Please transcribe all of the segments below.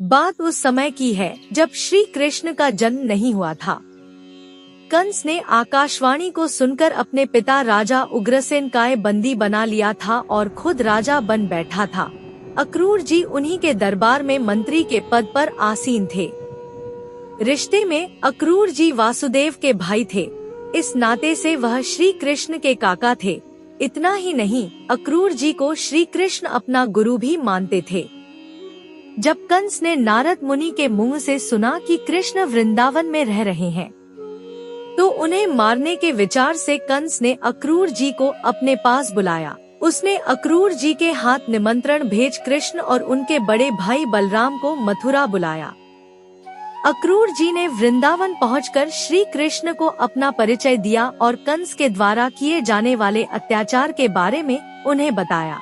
बात उस समय की है जब श्री कृष्ण का जन्म नहीं हुआ था। कंस ने आकाशवाणी को सुनकर अपने पिता राजा उग्रसेन का बंदी बना लिया था और खुद राजा बन बैठा था। अक्रूर जी उन्हीं के दरबार में मंत्री के पद पर आसीन थे। रिश्ते में अक्रूर जी वासुदेव के भाई थे, इस नाते से वह श्री कृष्ण के काका थे। इतना ही नहीं, अक्रूर जी को श्री कृष्ण अपना गुरु भी मानते थे। जब कंस ने नारद मुनि के मुंह से सुना कि कृष्ण वृंदावन में रह रहे हैं, तो उन्हें मारने के विचार से कंस ने अक्रूर जी को अपने पास बुलाया। उसने अक्रूर जी के हाथ निमंत्रण भेज कृष्ण और उनके बड़े भाई बलराम को मथुरा बुलाया। अक्रूर जी ने वृंदावन पहुंचकर श्री कृष्ण को अपना परिचय दिया और कंस के द्वारा किए जाने वाले अत्याचार के बारे में उन्हें बताया।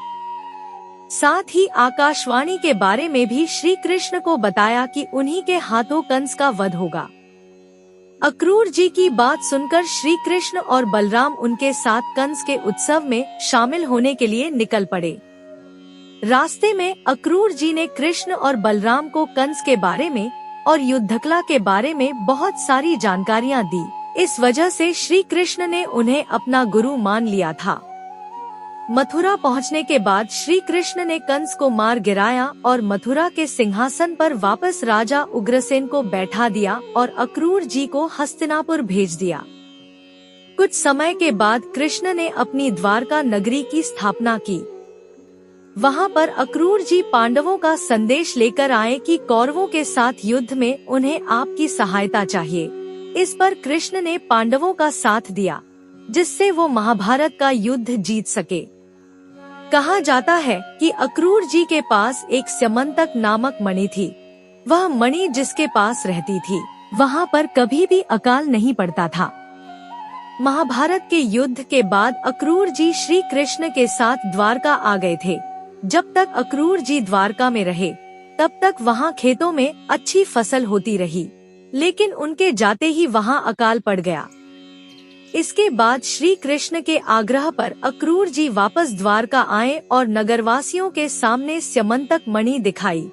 साथ ही आकाशवाणी के बारे में भी श्री कृष्ण को बताया कि उन्हीं के हाथों कंस का वध होगा। अक्रूर जी की बात सुनकर श्री कृष्ण और बलराम उनके साथ कंस के उत्सव में शामिल होने के लिए निकल पड़े। रास्ते में अक्रूर जी ने कृष्ण और बलराम को कंस के बारे में और युद्धकला के बारे में बहुत सारी जानकारियाँ दी। इस वजह से श्री कृष्ण ने उन्हें अपना गुरु मान लिया था। मथुरा पहुंचने के बाद श्री कृष्ण ने कंस को मार गिराया और मथुरा के सिंहासन पर वापस राजा उग्रसेन को बैठा दिया और अक्रूर जी को हस्तिनापुर भेज दिया। कुछ समय के बाद कृष्ण ने अपनी द्वारका नगरी की स्थापना की। वहां पर अक्रूर जी पांडवों का संदेश लेकर आए कि कौरवों के साथ युद्ध में उन्हें आपकी सहायता चाहिए। इस पर कृष्ण ने पांडवों का साथ दिया, जिससे वो महाभारत का युद्ध जीत सके। कहा जाता है कि अक्रूर जी के पास एक स्यमंतक नामक मणि थी। वह मणि जिसके पास रहती थी, वहां पर कभी भी अकाल नहीं पड़ता था। महाभारत के युद्ध के बाद अक्रूर जी श्री कृष्ण के साथ द्वारका आ गए थे। जब तक अक्रूर जी द्वारका में रहे, तब तक वहाँ खेतों में अच्छी फसल होती रही, लेकिन उनके जाते ही वहाँ अकाल पड़ गया। इसके बाद श्री कृष्ण के आग्रह पर अक्रूर जी वापस द्वारका आए और नगरवासियों के सामने स्यमंतक मणि दिखाई,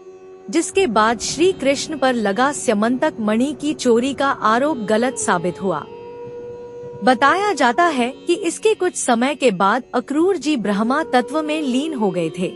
जिसके बाद श्री कृष्ण पर लगा स्यमंतक मणि की चोरी का आरोप गलत साबित हुआ। बताया जाता है कि इसके कुछ समय के बाद अक्रूर जी ब्रह्मा तत्व में लीन हो गए थे।